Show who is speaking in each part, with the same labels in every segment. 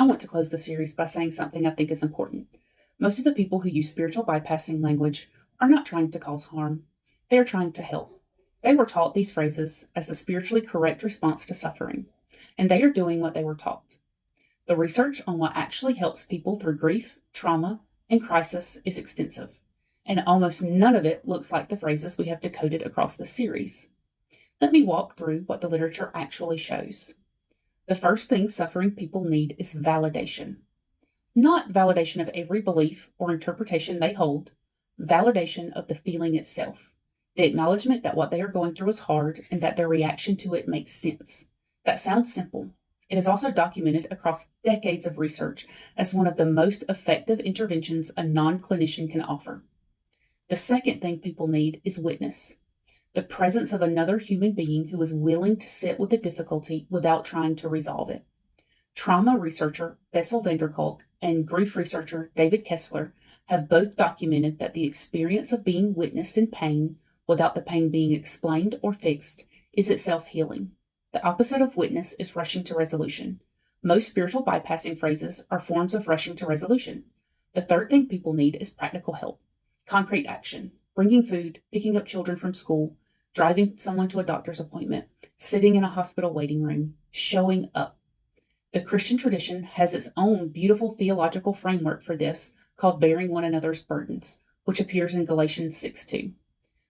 Speaker 1: I want to close the series by saying something I think is important. Most of the people who use spiritual bypassing language are not trying to cause harm. They are trying to help. They were taught these phrases as the spiritually correct response to suffering, and they are doing what they were taught. The research on what actually helps people through grief, trauma, and crisis is extensive, and almost none of it looks like the phrases we have decoded across the series. Let me walk through what the literature actually shows. The first thing suffering people need is validation. Not validation of every belief or interpretation they hold, validation of the feeling itself, the acknowledgement that what they are going through is hard and that their reaction to it makes sense. That sounds simple. It is also documented across decades of research as one of the most effective interventions a non-clinician can offer. The second thing people need is witness. The presence of another human being who is willing to sit with the difficulty without trying to resolve it. Trauma researcher Bessel and grief researcher David Kessler have both documented that the experience of being witnessed in pain without the pain being explained or fixed is itself healing. The opposite of witness is rushing to resolution. Most spiritual bypassing phrases are forms of rushing to resolution. The third thing people need is practical help, concrete action, bringing food, picking up children from school, driving someone to a doctor's appointment, sitting in a hospital waiting room, showing up. The Christian tradition has its own beautiful theological framework for this called bearing one another's burdens, which appears in Galatians 6:2.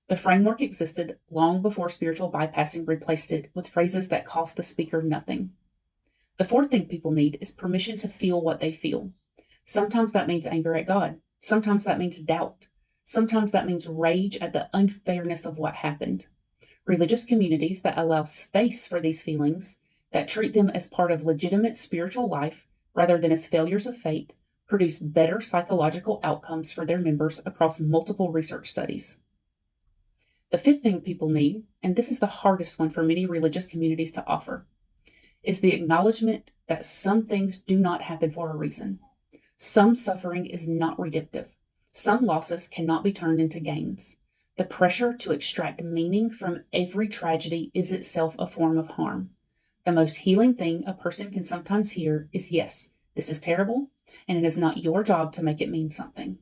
Speaker 1: The framework existed long before spiritual bypassing replaced it with phrases that cost the speaker nothing. The fourth thing people need is permission to feel what they feel. Sometimes that means anger at God. Sometimes that means doubt. Sometimes that means rage at the unfairness of what happened. Religious communities that allow space for these feelings, that treat them as part of legitimate spiritual life rather than as failures of faith, produce better psychological outcomes for their members across multiple research studies. The fifth thing people need, and this is the hardest one for many religious communities to offer, is the acknowledgement that some things do not happen for a reason. Some suffering is not redemptive. Some losses cannot be turned into gains. The pressure to extract meaning from every tragedy is itself a form of harm. The most healing thing a person can sometimes hear is, yes, this is terrible, and it is not your job to make it mean something.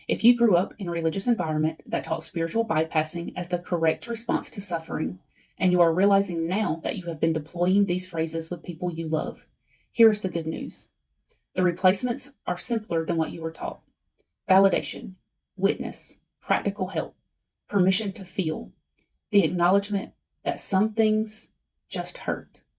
Speaker 1: If you grew up in a religious environment that taught spiritual bypassing as the correct response to suffering, and you are realizing now that you have been deploying these phrases with people you love, here is the good news. The replacements are simpler than what you were taught. Validation, witness, practical help, permission to feel, the acknowledgement that some things just hurt.